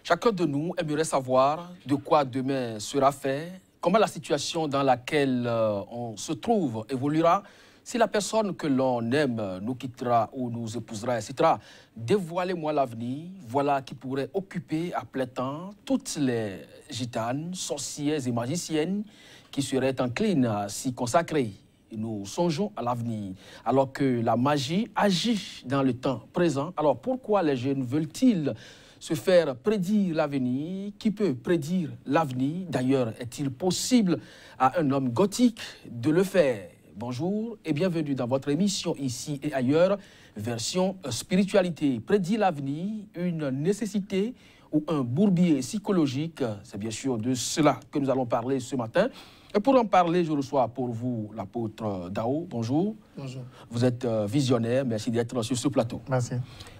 Chacun de nous aimerait savoir de quoi demain sera fait, comment la situation dans laquelle on se trouve évoluera, si la personne que l'on aime nous quittera ou nous épousera, etc. Dévoilez-moi l'avenir, voilà qui pourrait occuper à plein temps toutes les gitanes, sorcières et magiciennes qui seraient enclines à s'y consacrer. Et nous songeons à l'avenir, alors que la magie agit dans le temps présent. Alors pourquoi les jeunes veulent-ils se faire prédire l'avenir? Qui peut prédire l'avenir? D'ailleurs, est-il possible à un homme gothique de le faire? Bonjour et bienvenue dans votre émission Ici et ailleurs, version spiritualité. Prédire l'avenir, une nécessité ou un bourbier psychologique? C'est bien sûr de cela que nous allons parler ce matin. Et pour en parler, je reçois pour vous l'apôtre Dao. Bonjour. Bonjour. Vous êtes visionnaire, merci d'être sur ce plateau. Merci.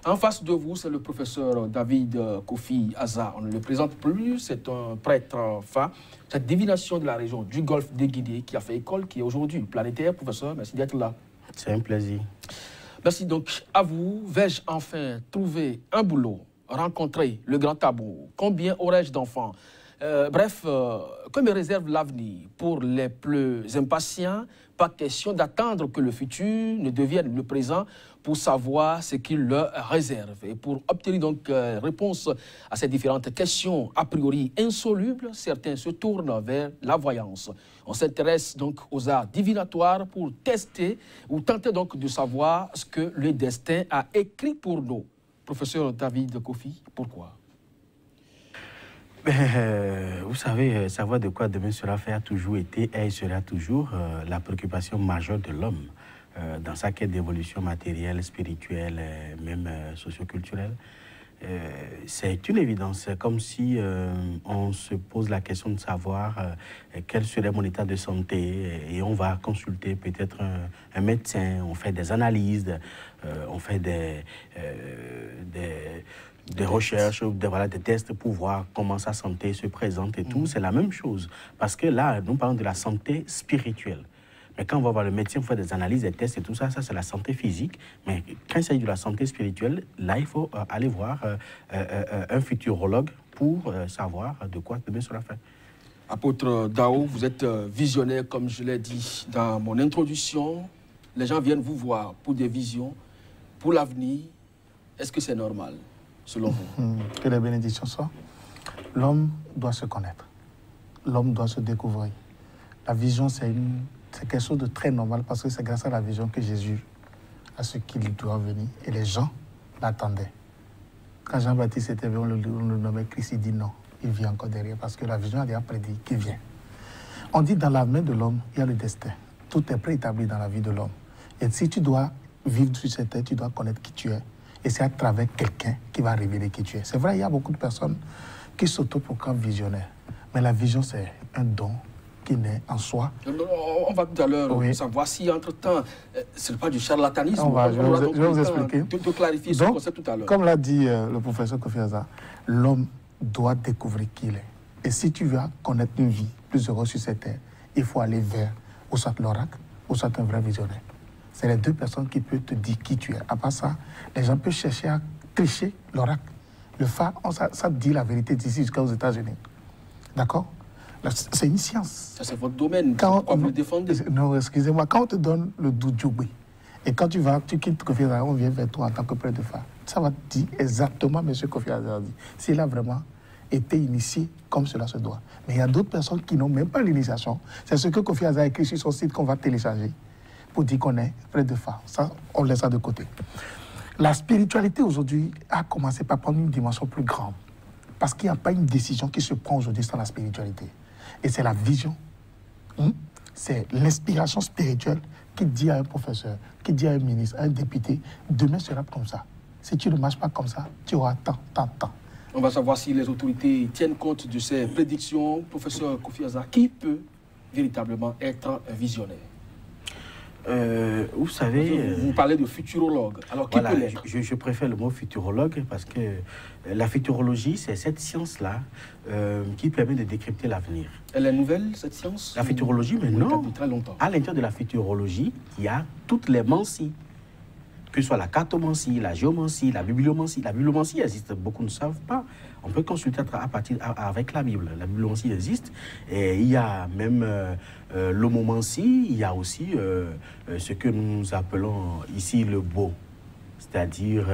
En face de vous, c'est le professeur David Kofi Aza. On ne le présente plus, c'est un prêtre fin. Cette divination de la région du Golfe des Guinée qui a fait école, qui est aujourd'hui planétaire. Professeur, merci d'être là. C'est un plaisir. Merci donc à vous. Vais-je enfin trouver un boulot, rencontrer le grand tabou? Combien aurais-je d'enfants? Bref, que me réserve l'avenir pour les plus impatients? Pas question d'attendre que le futur ne devienne le présent pour savoir ce qu'il leur réserve. Et pour obtenir donc réponse à ces différentes questions a priori insolubles, certains se tournent vers la voyance. On s'intéresse donc aux arts divinatoires pour tester ou tenter donc de savoir ce que le destin a écrit pour nous. Professeur David Kofi, pourquoi? Vous savez, savoir de quoi demain sera fait a toujours été et sera toujours la préoccupation majeure de l'homme dans sa quête d'évolution matérielle, spirituelle, même socioculturelle. C'est une évidence. C'est comme si on se pose la question de savoir quel serait mon état de santé et on va consulter peut-être un médecin, on fait des analyses, on fait des recherches, des tests pour voir comment sa santé se présente et tout. C'est la même chose. Parce que là, nous parlons de la santé spirituelle. Mais quand on va voir le médecin, on fait des analyses, des tests et tout ça, ça c'est la santé physique. Mais quand il s'agit de la santé spirituelle, là, il faut aller voir un futurologue pour savoir de quoi demain sera fait. Apôtre Dao, vous êtes visionnaire, comme je l'ai dit dans mon introduction. Les gens viennent vous voir pour des visions, pour l'avenir. Est-ce que c'est normal, selon vous? Que les bénédictions soient. L'homme doit se connaître. L'homme doit se découvrir. La vision, c'est quelque chose de très normal parce que c'est grâce à la vision que Jésus a ce qu'il doit venir. Et les gens l'attendaient. Quand Jean-Baptiste était venu, on le nommait Christ, il dit non, il vient encore derrière parce que la vision a déjà prédit qu'il vient. On dit dans la main de l'homme, il y a le destin. Tout est préétabli dans la vie de l'homme. Et si tu dois vivre sur cette terre, tu dois connaître qui tu es. Et c'est à travers quelqu'un qui va révéler qui tu es. C'est vrai, il y a beaucoup de personnes qui s'autoproclament visionnaires. Mais la vision, c'est un don qui naît en soi. On va tout à l'heure savoir si, entre-temps, ce n'est pas du charlatanisme. Je vais vous expliquer. De clarifier ce concept tout à l'heure. Comme l'a dit le professeur Kofi Aza, l'homme doit découvrir qui il est. Et si tu veux connaître une vie plus heureuse sur cette terre, il faut aller vers ou soit l'oracle, ou soit un vrai visionnaire. C'est les deux personnes qui peuvent te dire qui tu es. À part ça, les gens peuvent chercher à tricher l'oracle. Le phare, ça dit la vérité d'ici jusqu'aux États-Unis. D'accord? C'est une science. Ça, c'est votre domaine. Pourquoi vous le défendez? Non, excusez-moi. Quand on te donne le doudjoubé, et quand tu quittes Kofi Aza, on vient vers toi en tant que prêtre de phare, ça va te dire exactement M. Kofi Aza dit. S'il a vraiment été initié comme cela se doit. Mais il y a d'autres personnes qui n'ont même pas l'initiation. C'est ce que Kofi Aza a écrit sur son site qu'on va télécharger pour dire qu'on est près de phare. Ça, on laisse ça de côté. La spiritualité aujourd'hui a commencé par prendre une dimension plus grande. Parce qu'il n'y a pas une décision qui se prend aujourd'hui sans la spiritualité. Et c'est la vision. C'est l'inspiration spirituelle qui dit à un professeur, qui dit à un ministre, à un député, demain sera comme ça. Si tu ne marches pas comme ça, tu auras tant. On va savoir si les autorités tiennent compte de ces prédictions. Professeur Kofi Aza, qui peut véritablement être un visionnaire? Vous savez... Vous parlez de futurologue. Alors, qui peut l'être? Je préfère le mot futurologue parce que la futurologie, c'est cette science-là qui permet de décrypter l'avenir. Elle est nouvelle, cette science? La futurologie, mais non. Depuis très longtemps. À l'intérieur de la futurologie, il y a toutes les mancies. que ce soit la cartomancie, la géomancie, la bibliomancie. La bibliomancie existe, beaucoup ne savent pas. On peut consulter avec la Bible. La bibliomancie existe. Et il y a même l'homomancie, il y a aussi ce que nous appelons ici le beau, c'est-à-dire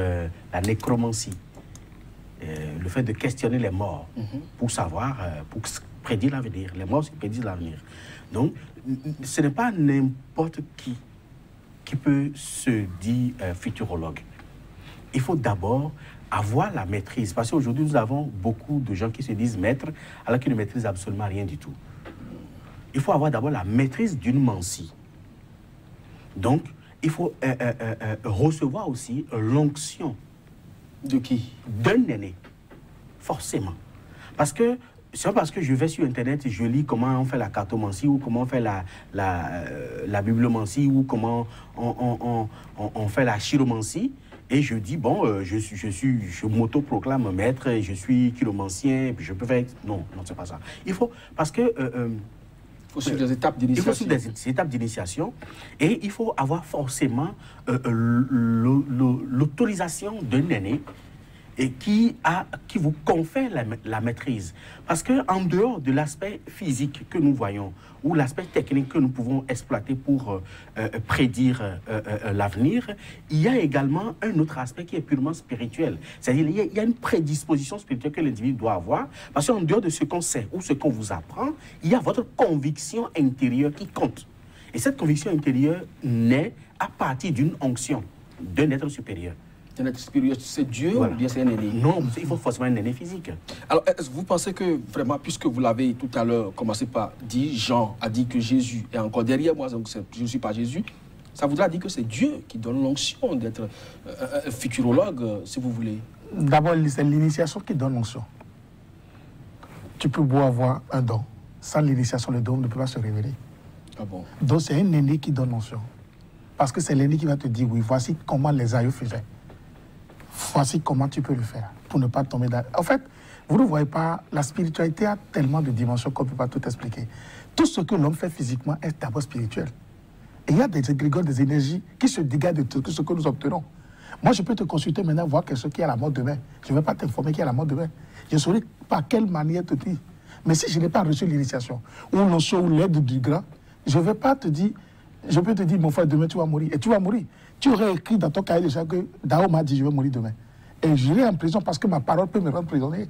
la nécromancie. Le fait de questionner les morts pour savoir, pour prédire l'avenir. Les morts prédisent l'avenir. Donc, ce n'est pas n'importe qui peut se dire futurologue. Il faut d'abord avoir la maîtrise. Parce qu'aujourd'hui, nous avons beaucoup de gens qui se disent maîtres alors qu'ils ne maîtrisent absolument rien du tout. Il faut avoir d'abord la maîtrise d'une mancie. Donc, il faut recevoir aussi l'onction. De qui? D'un aîné, forcément. Parce que c'est pas parce que je vais sur Internet et je lis comment on fait la cartomancie ou comment on fait la bibliomancie ou comment on fait la chiromancie et je dis, bon, je m'auto-proclame maître, je suis chiromancien, puis je peux faire... Non, c'est pas ça. Il faut... Parce que... il faut suivre des étapes d'initiation. Il faut suivre des étapes d'initiation et il faut avoir forcément l'autorisation d'un aîné et qui vous confère la maîtrise. Parce qu'en dehors de l'aspect physique que nous voyons, ou l'aspect technique que nous pouvons exploiter pour prédire l'avenir, il y a également un autre aspect qui est purement spirituel. C'est-à-dire il y a une prédisposition spirituelle que l'individu doit avoir, parce qu'en dehors de ce qu'on sait ou ce qu'on vous apprend, il y a votre conviction intérieure qui compte. Et cette conviction intérieure naît à partir d'une onction, d'un être supérieur. Un être supérieur, c'est Dieu voilà. Ou bien c'est un aîné? Non, il faut forcément un aîné physique. Alors, est-ce que vous pensez que vraiment, puisque vous l'avez tout à l'heure commencé par dire, Jean a dit que Jésus est encore derrière moi, donc je ne suis pas Jésus, ça voudra dire que c'est Dieu qui donne l'onction d'être un futurologue, si vous voulez. D'abord, c'est l'initiation qui donne l'onction. Tu peux beau avoir un don. Sans l'initiation, le don ne peut pas se révéler. Ah bon? Donc, c'est un aîné qui donne l'onction. Parce que c'est l'aîné qui va te dire, oui, voici comment les aïeux faisaient. Voici comment tu peux le faire pour ne pas tomber dans... En fait, vous ne voyez pas, la spiritualité a tellement de dimensions qu'on ne peut pas tout expliquer. Tout ce que l'homme fait physiquement est d'abord spirituel. Et il y a des égrégores, des énergies qui se dégagent de tout ce que nous obtenons. Moi, je peux te consulter maintenant, voir quelqu'un qui a la mort demain. Je ne vais pas t'informer qui a la mort demain. Je saurai par quelle manière te dire. Mais si je n'ai pas reçu l'initiation, ou l'onction, ou l'aide du grand, je ne vais pas te dire... Je peux te dire, mon frère, demain tu vas mourir. Et tu vas mourir. Tu aurais écrit dans ton cahier déjà que Dao m'a dit, je vais mourir demain. Et j'irai en prison parce que ma parole peut me rendre prisonnier.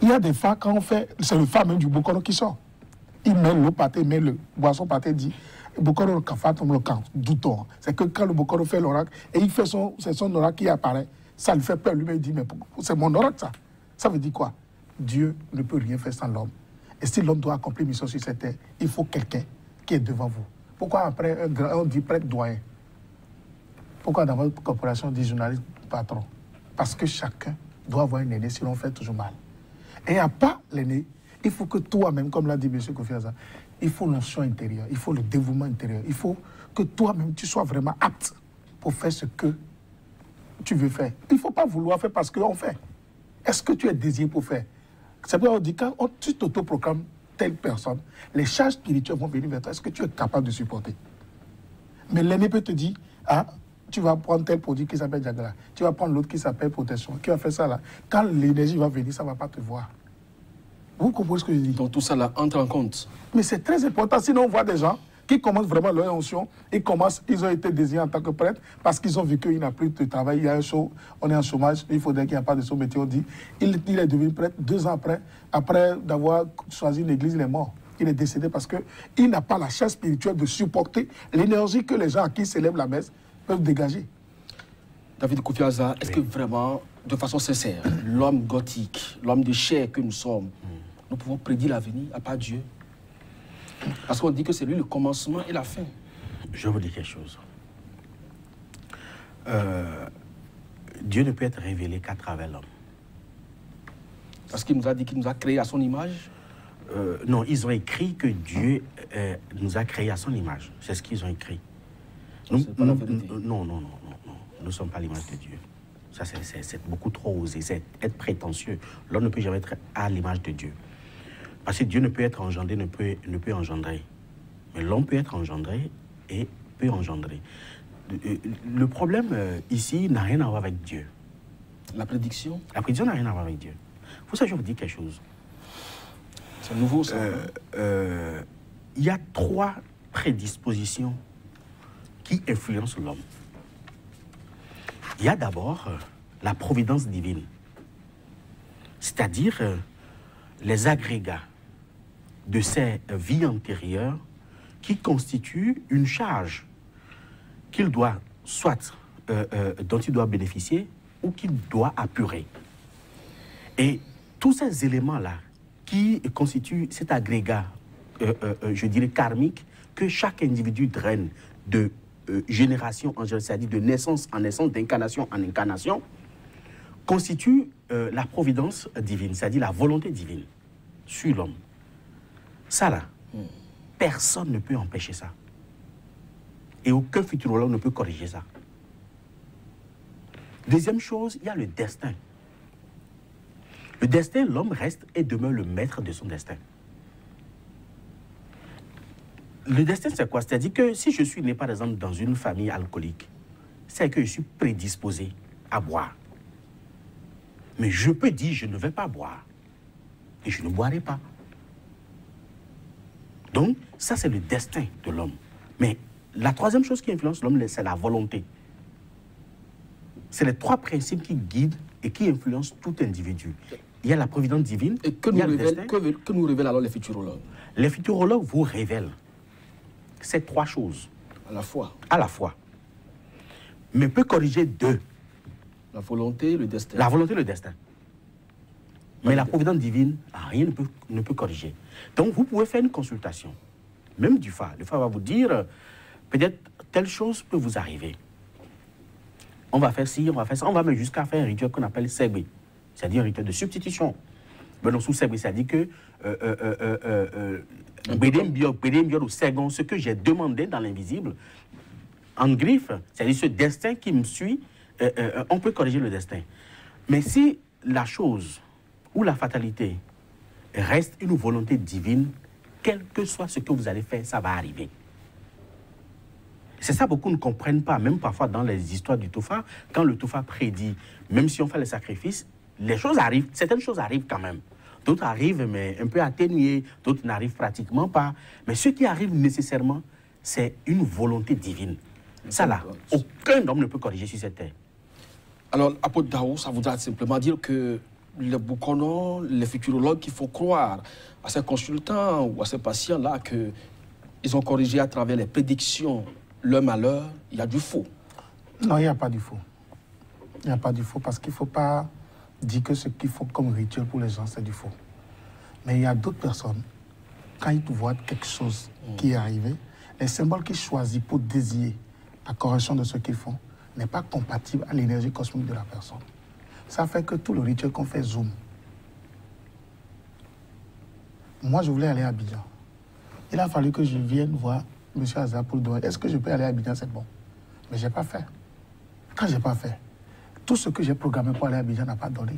Il y a des fois, quand on fait, c'est le phare même du Bokoro qui sort. Il met l'eau pâté, il met le boisson pâté, dit, Bokoro le kafat, le camp, douton. C'est que quand le Bokoro fait l'oracle, et il fait c'est son oracle qui apparaît, ça lui fait peur. Lui-même, il dit, mais c'est mon oracle ça. Ça veut dire quoi? Dieu ne peut rien faire sans l'homme. Et si l'homme doit accomplir une mission sur cette terre, il faut quelqu'un qui est devant vous. Pourquoi après on dit prêtre doyen? Pourquoi dans votre corporation on dit journaliste patron? Parce que chacun doit avoir un aîné, sinon on fait toujours mal. Et à part l'aîné, il faut que toi-même, comme l'a dit M. Kofi Annan, il faut l'onction intérieure, il faut le dévouement intérieur, il faut que toi-même tu sois vraiment apte pour faire ce que tu veux faire. Il ne faut pas vouloir faire parce qu'on fait. Est-ce que tu es désiré pour faire? C'est pourquoi on dit quand tu t'autoproclames telle personne, les charges spirituelles vont venir vers toi. Est-ce que tu es capable de supporter? Mais l'aîné peut te dire, ah, tu vas prendre tel produit qui s'appelle Diagla, tu vas prendre l'autre qui s'appelle protection, qui va faire ça là. Quand l'énergie va venir, ça ne va pas te voir. Vous comprenez ce que je dis? Donc tout ça là entre en compte. Mais c'est très important, sinon on voit des gens qui commencent vraiment leur onction, ils ont été désignés en tant que prêtres parce qu'ils ont vu qu'il n'a plus de travail, il y a un show, on est en chômage, il faudrait qu'il n'y ait pas de son métier, on dit, il est devenu prêtre 2 ans après d'avoir choisi une église, il est mort. Il est décédé parce qu'il n'a pas la charge spirituelle de supporter l'énergie que les gens à qui s'élèvent la messe peuvent dégager. David Kofi Annan, est-ce que vraiment, de façon sincère, l'homme gothique, l'homme de chair que nous sommes, nous pouvons prédire l'avenir à part Dieu? Parce qu'on dit que c'est lui le commencement et la fin. Je vais vous dire quelque chose. Dieu ne peut être révélé qu'à travers l'homme. Parce qu'il nous a dit qu'il nous a créés à son image? Non, ils ont écrit que Dieu nous a créés à son image. C'est ce qu'ils ont écrit. C'est pas la vérité. Non. Nous ne sommes pas l'image de Dieu. Ça, c'est beaucoup trop osé. C'est être prétentieux. L'homme ne peut jamais être à l'image de Dieu. Parce que Dieu ne peut être engendré, ne peut engendrer. Mais l'homme peut être engendré et peut engendrer. le problème ici n'a rien à voir avec Dieu. La prédiction? La prédiction n'a rien à voir avec Dieu. Vous savez, je vous dis quelque chose. C'est nouveau, ça. Il y a 3 prédispositions qui influencent l'homme. Il y a d'abord la providence divine, c'est-à-dire les agrégats de ses vies antérieures qui constituent une charge qu'il doit, soit dont il doit bénéficier ou qu'il doit apurer. Et tous ces éléments-là qui constituent cet agrégat, je dirais karmique, que chaque individu draine de génération en génération, c'est-à-dire de naissance en naissance, d'incarnation en incarnation, constituent la providence divine, c'est-à-dire la volonté divine sur l'homme. Ça là, personne ne peut empêcher ça. Et aucun futurologue ne peut corriger ça. Deuxième chose, il y a le destin. Le destin, l'homme reste et demeure le maître de son destin. Le destin, c'est quoi? C'est-à-dire que si je suis né, par exemple, dans une famille alcoolique, c'est que je suis prédisposé à boire. Mais je peux dire, je ne vais pas boire. Et je ne boirai pas. Donc, ça, c'est le destin de l'homme. Mais la troisième chose qui influence l'homme, c'est la volonté. C'est les 3 principes qui guident et qui influencent tout individu. Il y a la providence divine. Et que nous révèlent alors les futurologues? Les futurologues vous révèlent ces 3 choses. À la fois? À la fois. Mais peut corriger 2. La volonté, le destin. La volonté et le destin. Mais la providence divine, rien ne peut corriger. Donc, vous pouvez faire une consultation, même du Fa. Le Fa va vous dire, peut-être telle chose peut vous arriver. On va faire ci, on va faire ça. On va même jusqu'à faire un rituel qu'on appelle Segbe, c'est-à-dire un rituel de substitution. Mais dans sous Segbe, c'est-à-dire que ce que j'ai demandé dans l'invisible, en griffe, c'est-à-dire ce destin qui me suit, on peut corriger le destin. Mais si la chose ou la fatalité reste une volonté divine, quel que soit ce que vous allez faire, ça va arriver. C'est ça, beaucoup ne comprennent pas, même parfois dans les histoires du Tofa, quand le Tofa prédit, même si on fait les sacrifices, les choses arrivent, certaines choses arrivent quand même. D'autres arrivent, mais un peu atténuées, d'autres n'arrivent pratiquement pas. Mais ce qui arrive nécessairement, c'est une volonté divine. Ça là, aucun homme ne peut corriger sur cette terre. Alors, apôtre Dao, ça voudra simplement dire que les bouconons, les futurologues qui font croire à ces consultants ou à ces patients-là qu'ils ont corrigé à travers les prédictions leur malheur, il y a du faux. Non, il n'y a pas du faux. Il n'y a pas du faux parce qu'il ne faut pas dire que ce qu'ils font comme rituel pour les gens, c'est du faux. Mais il y a d'autres personnes, quand ils voient quelque chose qui est arrivé, les symboles qu'ils choisissent pour désigner la correction de ce qu'ils font n'est pas compatible à l'énergie cosmique de la personne. Ça fait que tout le rituel qu'on fait zoom. Moi, je voulais aller à Abidjan. Il a fallu que je vienne voir M. Hazard pour le demander, est-ce que je peux aller à Abidjan, c'est bon. Mais je n'ai pas fait. Quand je n'ai pas fait, tout ce que j'ai programmé pour aller à Abidjan n'a pas donné.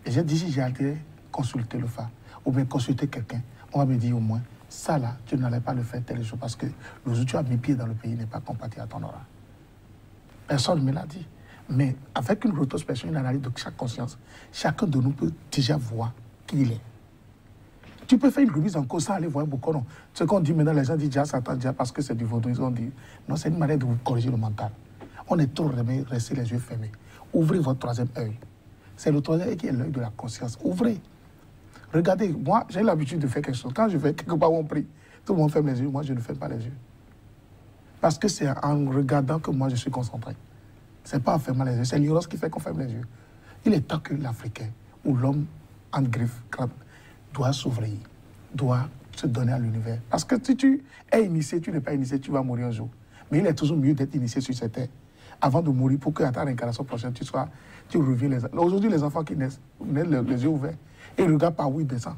Et j'ai dit, si j'ai allé consulter le Fa, ou bien consulter quelqu'un, on va me dire au moins, ça là, tu n'allais pas le faire tel jour parce que le jour où tu as mis pied dans le pays n'est pas compatible à ton aura. Personne ne me l'a dit. Mais avec une rétrospection, une analyse de chaque conscience, chacun de nous peut déjà voir qui il est. Tu peux faire une remise en cause sans aller voir beaucoup. Non. Ce qu'on dit maintenant, les gens disent déjà Satan, déjà parce que c'est du vaudou. Ils ont dit, non, c'est une manière de vous corriger le mental. On est trop resté les yeux fermés. Ouvrez votre 3e œil. C'est le 3e œil qui est l'œil de la conscience. Ouvrez. Regardez, moi, j'ai l'habitude de faire quelque chose. Quand je vais quelque part où on prie, tout le monde ferme les yeux. Moi, je ne ferme pas les yeux. Parce que c'est en regardant que moi, je suis concentré. Ce n'est pas en fermant les yeux. C'est l'ignorance qui fait qu'on ferme les yeux. Il est temps que l'Africain ou l'homme en griffe doit s'ouvrir, doit se donner à l'univers. Parce que si tu es initié, tu n'es pas initié, tu vas mourir un jour. Mais il est toujours mieux d'être initié sur cette terre avant de mourir pour qu'à ta réincarnation prochaine, tu reviens. Aujourd'hui, les enfants qui naissent les yeux ouverts et ils regardent par où ils descendent.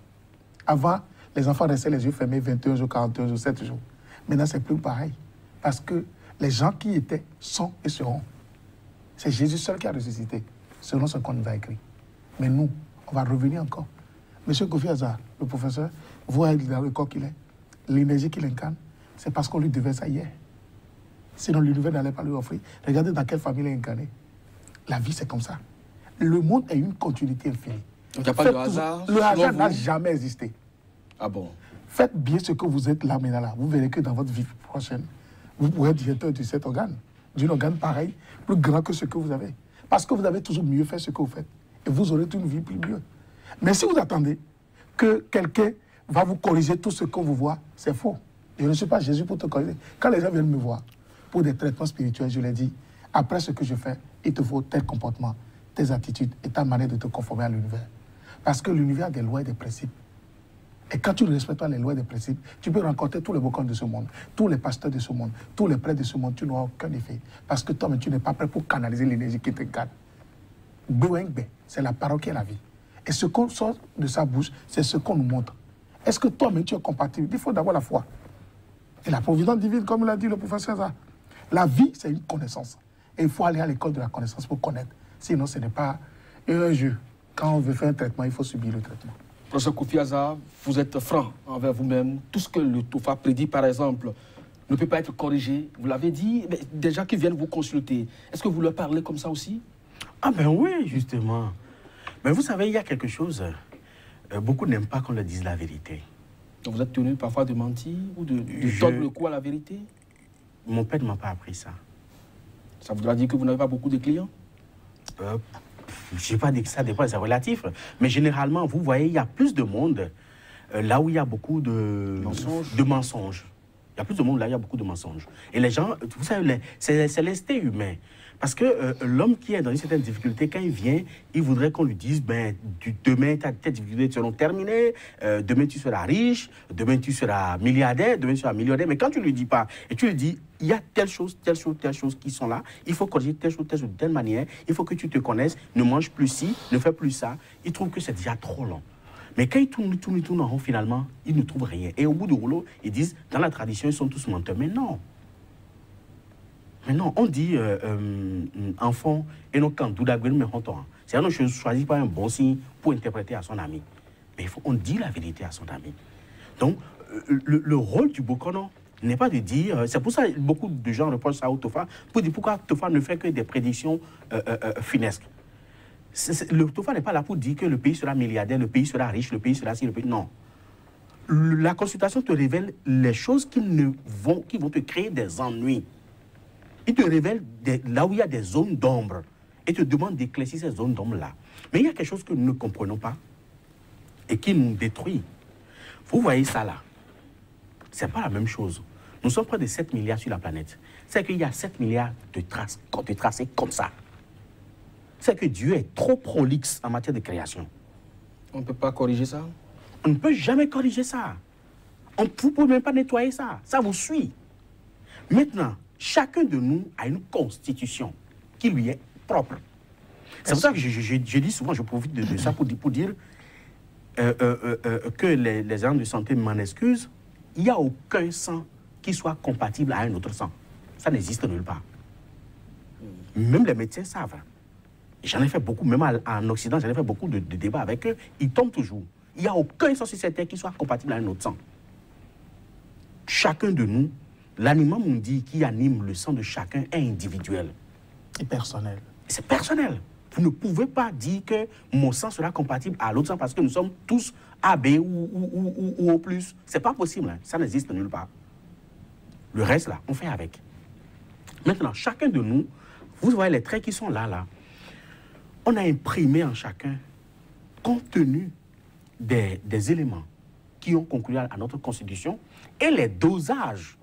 Avant, les enfants restaient les yeux fermés 21 jours, 41 jours, 7 jours. Maintenant, c'est plus pareil. Parce que les gens qui étaient sont et seront. C'est Jésus seul qui a ressuscité, selon ce qu'on nous a écrit. Mais nous, on va revenir encore. Monsieur Kofi Hazard, le professeur, voit dans le corps qu'il est, l'énergie qu'il incarne, c'est parce qu'on lui devait ça hier. Sinon, l'univers n'allait pas lui offrir. Regardez dans quelle famille il est incarné. La vie, c'est comme ça. Le monde est une continuité infinie. Donc, il n'y a pas de hasard. Le hasard n'a jamais existé. Ah bon? Faites bien ce que vous êtes là maintenant. Là. Vous verrez que dans votre vie prochaine, vous pourrez être directeur de cet organe. D'un organe pareil, plus grand que ce que vous avez. Parce que vous avez toujours mieux fait ce que vous faites. Et vous aurez une vie plus mieux. Mais si vous attendez que quelqu'un va vous corriger tout ce qu'on vous voit, c'est faux. Je ne suis pas Jésus pour te corriger. Quand les gens viennent me voir pour des traitements spirituels, je leur dis, après ce que je fais, il te faut tel comportement, tes attitudes et ta manière de te conformer à l'univers. Parce que l'univers a des lois et des principes. Et quand tu ne respectes pas les lois et les principes, tu peux rencontrer tous les bocons de ce monde, tous les pasteurs de ce monde, tous les prêtres de ce monde, tu n'auras aucun effet. Parce que toi-même, tu n'es pas prêt pour canaliser l'énergie qui te garde. C'est la parole qui est la vie. Et ce qu'on sort de sa bouche, c'est ce qu'on nous montre. Est-ce que toi-même, tu es compatible? Il faut d'abord la foi. Et la providence divine, comme l'a dit le professeur César. La vie, c'est une connaissance. Et il faut aller à l'école de la connaissance pour connaître. Sinon, ce n'est pas un jeu. Quand on veut faire un traitement, il faut subir le traitement. Professeur Kofi Azar, vous êtes franc envers vous-même. Tout ce que le TOFA prédit, par exemple, ne peut pas être corrigé. Vous l'avez dit, mais des gens qui viennent vous consulter, est-ce que vous leur parlez comme ça aussi? Ah ben oui, justement. Mais vous savez, il y a quelque chose. Beaucoup n'aiment pas qu'on leur dise la vérité. Donc vous êtes tenu parfois de mentir ou de tordre le cou à la vérité? Mon père ne m'a pas appris ça. Ça voudra dire que vous n'avez pas beaucoup de clients? Je n'ai pas dit que ça dépend, c'est relatif. Mais généralement, vous voyez, il y a plus de monde là où il y a beaucoup de mensonges. Il y a plus de monde là où il y a beaucoup de mensonges. Et les gens, vous savez, c'est l'instinct humain. Parce que l'homme qui est dans une certaine difficulté, quand il vient, il voudrait qu'on lui dise, ben, demain, tes difficultés seront terminées, demain, tu seras riche, demain, tu seras milliardaire, demain, tu seras millionnaire. Mais quand tu ne lui dis pas, et tu lui dis, il y a telle chose qui sont là, il faut corriger telle chose, de telle manière, il faut que tu te connaisses, ne mange plus ci, ne fais plus ça, il trouve que c'est déjà trop long. Mais quand ils tournent en rond, finalement, ils ne trouvent rien. Et au bout du rouleau, ils disent, dans la tradition, ils sont tous menteurs. Mais non. Mais non, on dit enfant et non quand c'est-à-dire je ne choisis pas un bon signe pour interpréter à son ami. Mais on dit la vérité à son ami. Donc, le rôle du Bokono n'est pas de dire... c'est pour ça que beaucoup de gens reprochent ça au Tofa, pour dire pourquoi Tofa ne fait que des prédictions finesques. Le Tofa n'est pas là pour dire que le pays sera milliardaire, le pays sera riche, le pays sera si, le pays... Non. La consultation te révèle les choses qui vont te créer des ennuis. Il te révèle là où il y a des zones d'ombre et te demande d'éclaircir ces zones d'ombre-là. Mais il y a quelque chose que nous ne comprenons pas et qui nous détruit. Vous voyez ça là. Ce n'est pas la même chose. Nous sommes près de 7 milliards sur la planète. C'est qu'il y a 7 milliards de tracés comme ça. C'est que Dieu est trop prolixe en matière de création. On ne peut pas corriger ça? On ne peut jamais corriger ça. Vous ne pouvez même pas nettoyer ça. Ça vous suit. Maintenant, chacun de nous a une constitution qui lui est propre. C'est pour ça que je dis souvent, je profite de ça pour dire que les gens de santé m'en excusent. Il n'y a aucun sang qui soit compatible à un autre sang. Ça n'existe nulle part. Même les médecins savent. J'en ai fait beaucoup, même en Occident, j'en ai fait beaucoup de débats avec eux. Ils tombent toujours. Il n'y a aucun sang sur cette terre qui soit compatible à un autre sang. Chacun de nous, l'animal mundi qui anime le sang de chacun est individuel. Et personnel. C'est personnel. Vous ne pouvez pas dire que mon sang sera compatible à l'autre sang parce que nous sommes tous AB ou O+. C'est pas possible. Hein. Ça n'existe nulle part. Le reste, là, on fait avec. Maintenant, chacun de nous, vous voyez les traits qui sont là. On a imprimé en chacun, compte tenu des éléments qui ont conclu à notre constitution et les dosages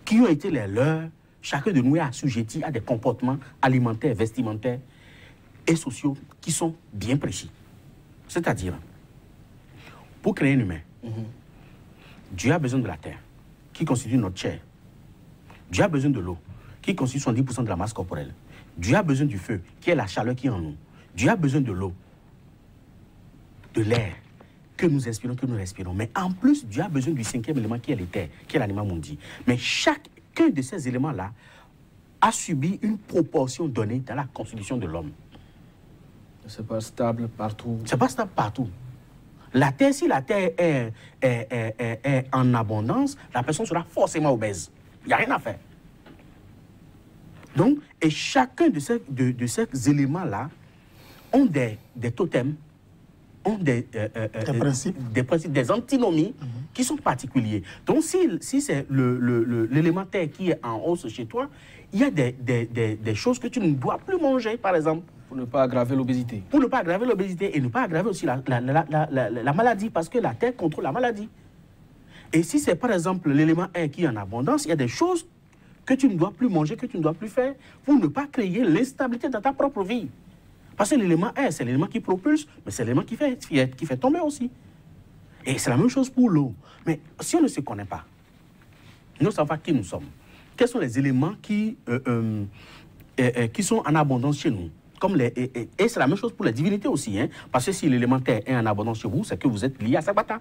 qui ont été les leurs, chacun de nous est assujetti à des comportements alimentaires, vestimentaires et sociaux qui sont bien précis. C'est-à-dire, pour créer un humain, Dieu a besoin de la terre, qui constitue notre chair. Dieu a besoin de l'eau, qui constitue 70% de la masse corporelle. Dieu a besoin du feu, qui est la chaleur qui est en nous. Dieu a besoin de l'eau, de l'air, que nous inspirons, que nous respirons. Mais en plus, Dieu a besoin du 5e élément qui est l'éther, qui est l'animal mundi. Mais chacun de ces éléments-là a subi une proportion donnée dans la constitution de l'homme. C'est pas stable partout. C'est pas stable partout. La terre, si la terre est en abondance, la personne sera forcément obèse. Il n'y a rien à faire. Donc, et chacun de ces éléments-là ont des totems, ont des principes, des antinomies qui sont particuliers. Donc, si c'est l'élémentaire qui est en hausse chez toi, il y a des choses que tu ne dois plus manger, par exemple. Pour ne pas aggraver l'obésité. Pour ne pas aggraver l'obésité et ne pas aggraver aussi la maladie, parce que la terre contrôle la maladie. Et si c'est par exemple l'élément air qui est en abondance, il y a des choses que tu ne dois plus manger, que tu ne dois plus faire, pour ne pas créer l'instabilité dans ta propre vie. Parce que l'élément air, c'est l'élément qui propulse, mais c'est l'élément qui fait tomber aussi. Et c'est la même chose pour l'eau. Mais si on ne se connaît pas, nous ne savons pas qui nous sommes. Quels sont les éléments qui sont en abondance chez nous? Et c'est la même chose pour la divinité aussi. Hein, parce que si l'élémentaire est en abondance chez vous, c'est que vous êtes lié à Sabata.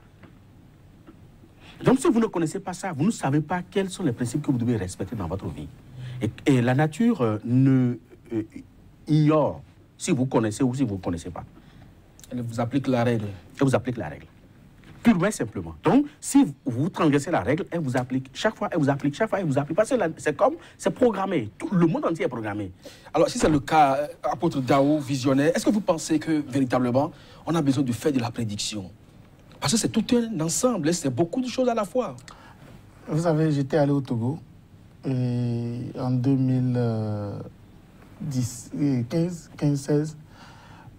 Donc si vous ne connaissez pas ça, vous ne savez pas quels sont les principes que vous devez respecter dans votre vie. Et la nature ignore si vous connaissez ou si vous ne connaissez pas. Elle vous applique la règle. Elle vous applique la règle. Purement et simplement. Donc, si vous transgressez la règle, elle vous applique. Chaque fois, elle vous applique. Chaque fois, elle vous applique. Parce que c'est programmé. Tout le monde entier est programmé. Alors, si c'est le cas, apôtre Dao, visionnaire, est-ce que vous pensez que, véritablement, on a besoin de faire de la prédiction? Parce que c'est tout un ensemble, c'est beaucoup de choses à la fois. Vous savez, j'étais allé au Togo en 2015-16,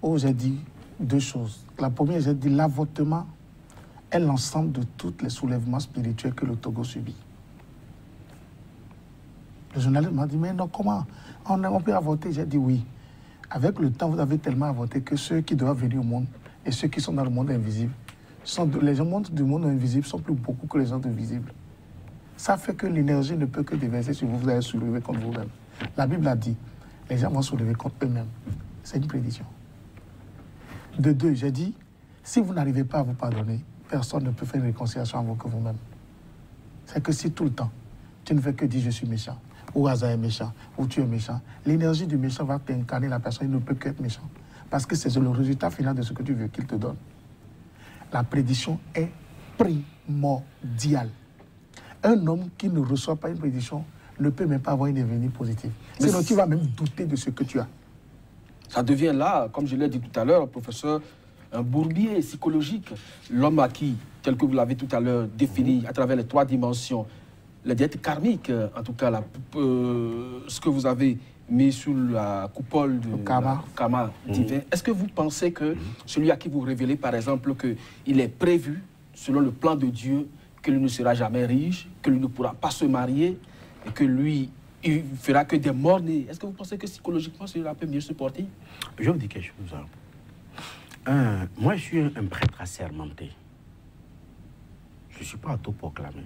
où j'ai dit deux choses. La première, j'ai dit l'avortement est l'ensemble de tous les soulèvements spirituels que le Togo subit. Le journaliste m'a dit, mais non, comment on peut avorter? J'ai dit oui. Avec le temps, vous avez tellement avorté que ceux qui doivent venir au monde et ceux qui sont dans le monde invisible, les gens du monde invisible sont plus beaucoup que les gens invisibles. Ça fait que l'énergie ne peut que déverser sur vous, vous allez soulever contre vous-même. La Bible a dit, les gens vont soulever contre eux-mêmes. C'est une prédiction. De deux, j'ai dit, si vous n'arrivez pas à vous pardonner, personne ne peut faire une réconciliation avec vous que vous-même. C'est que si tout le temps, tu ne fais que dire je suis méchant, ou Hazard est méchant, ou tu es méchant, l'énergie du méchant va t'incarner la personne, il ne peut qu'être méchant. Parce que c'est le résultat final de ce que tu veux qu'il te donne. La prédiction est primordiale. Un homme qui ne reçoit pas une prédiction ne peut même pas avoir une avenir positive. Sinon, tu vas même douter de ce que tu as. Ça devient là, comme je l'ai dit tout à l'heure, professeur, un bourbier psychologique. L'homme acquis, tel que vous l'avez tout à l'heure défini, à travers les trois dimensions, les dettes karmiques, en tout cas, ce que vous avez mis sous la coupole du karma divin. Est-ce que vous pensez que celui à qui vous révélez, par exemple, qu'il est prévu, selon le plan de Dieu, que lui ne sera jamais riche, que lui ne pourra pas se marier, et que lui, il ne fera que des morts-nés? Est-ce que vous pensez que psychologiquement, cela peut mieux supporter? Je vais vous dire quelque chose. Moi, je suis un prêtre assermenté. Je ne suis pas autoproclamé.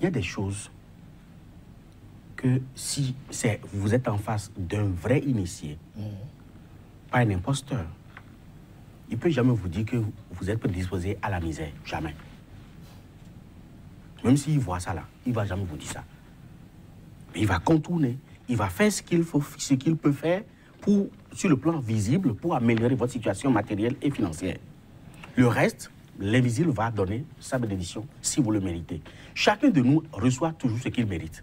Il y a des choses que si vous êtes en face d'un vrai initié, pas un imposteur, il ne peut jamais vous dire que vous êtes prédisposé à la misère. Jamais. Même s'il voit ça là, il ne va jamais vous dire ça. Mais il va contourner, il va faire ce qu'il peut faire sur le plan visible pour améliorer votre situation matérielle et financière. Le reste, l'invisible va donner sa bénédiction si vous le méritez. Chacun de nous reçoit toujours ce qu'il mérite.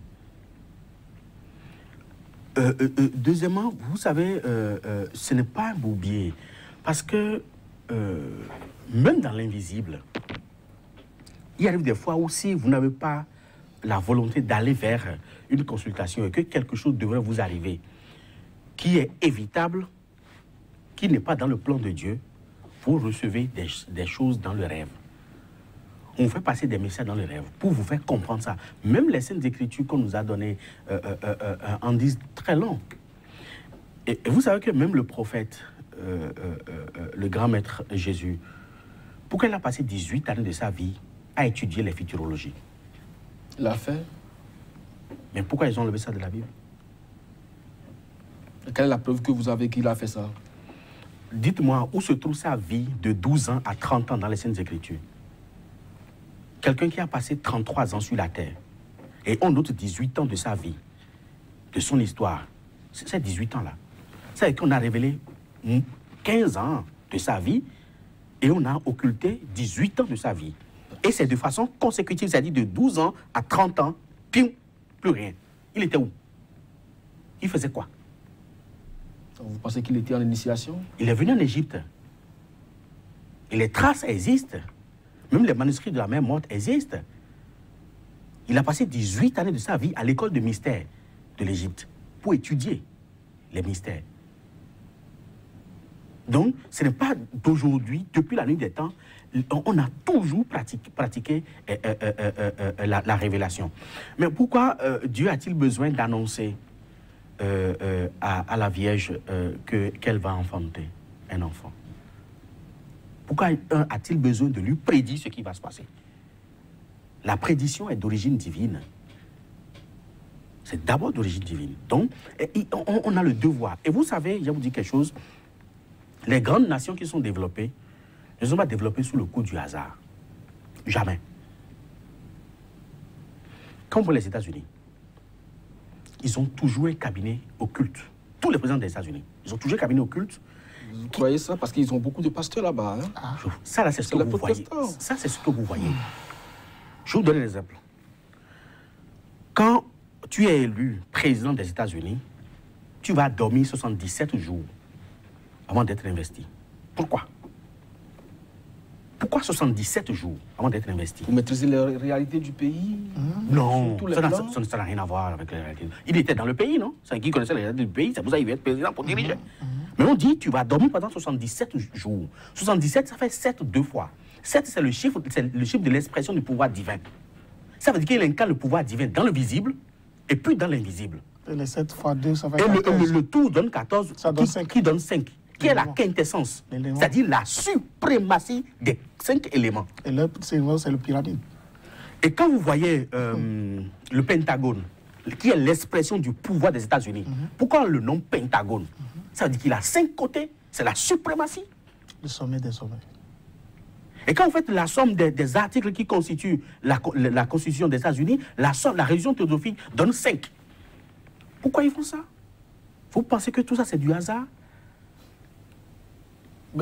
Deuxièmement, vous savez, ce n'est pas un bourbier. Parce que même dans l'invisible, il arrive des fois où si vous n'avez pas la volonté d'aller vers une consultation et que quelque chose devrait vous arriver qui est évitable, qui n'est pas dans le plan de Dieu, vous recevez des choses dans le rêve. On vous fait passer des messages dans le rêve pour vous faire comprendre ça. Même les Saintes Écritures qu'on nous a données en disent très long. Et vous savez que même le prophète, le grand maître Jésus, pourquoi il a passé 18 années de sa vie à étudier les futurologies? Il l'a fait. Mais pourquoi ils ont enlevé ça de la Bible? Quelle est la preuve que vous avez qu'il a fait ça? Dites-moi, où se trouve sa vie de 12 ans à 30 ans dans les Saintes Écritures? Quelqu'un qui a passé 33 ans sur la terre et on note 18 ans de sa vie, de son histoire, c'est 18 ans-là. C'est qu'on a révélé 15 ans de sa vie et on a occulté 18 ans de sa vie. Et c'est de façon consécutive, c'est-à-dire de 12 ans à 30 ans piou, plus rien. Il était où? Il faisait quoi? Vous pensez qu'il était en initiation? Il est venu en Égypte. Et les traces existent. Même les manuscrits de la mer morte existent. Il a passé 18 années de sa vie à l'école de mystère de l'Égypte pour étudier les mystères. Donc, ce n'est pas d'aujourd'hui, depuis la nuit des temps, on a toujours pratiqué la révélation. Mais pourquoi Dieu a-t-il besoin d'annoncer à la Vierge qu'elle va enfanter un enfant? Pourquoi a-t-il besoin de lui prédire ce qui va se passer? La prédiction est d'origine divine. C'est d'abord d'origine divine. Donc, on a le devoir. Et vous savez, je vais vous dire quelque chose, les grandes nations qui sont développées ne sont pas développées sous le coup du hasard. Jamais. Comme pour les États-Unis, ils ont toujours un cabinet occulte. Tous les présidents des États-Unis, ils ont toujours un cabinet occulte. Vous croyez ça? Parce qu'ils ont beaucoup de pasteurs là-bas. Hein? Ça, là, c'est ce que vous voyez. Ça, c'est ce que vous voyez. Je vais vous donner un exemple. Quand tu es élu président des États-Unis, tu vas dormir 77 jours avant d'être investi. Pourquoi? Pourquoi 77 jours avant d'être investi? Vous maîtrisez la réalité du pays? Non, ça n'a rien à voir avec la réalité. Il était dans le pays, non? C'est qui connaissait la réalité du pays, c'est pour ça qu'il veut être président pour diriger. Mais on dit, tu vas dormir pendant 77 jours. 77, ça fait 7 deux fois. 7, c'est le chiffre de l'expression du pouvoir divin. Ça veut dire qu'il incarne le pouvoir divin dans le visible et puis dans l'invisible. Et les 7 fois 2, ça fait 14. Et le tout donne 14, ça donne 5. Qui donne 5. Qui est la quintessence, c'est-à-dire la suprématie des 5 éléments. Et c'est le pyramide. Et quand vous voyez le Pentagone, qui est l'expression du pouvoir des États-Unis, pourquoi le nom Pentagone? Ça veut dire qu'il a 5 côtés, c'est la suprématie. Le sommet des sommets. Et quand vous faites la somme des articles qui constituent la Constitution des États-Unis, la religion théosophique donne 5. Pourquoi ils font ça? Vous pensez que tout ça c'est du hasard?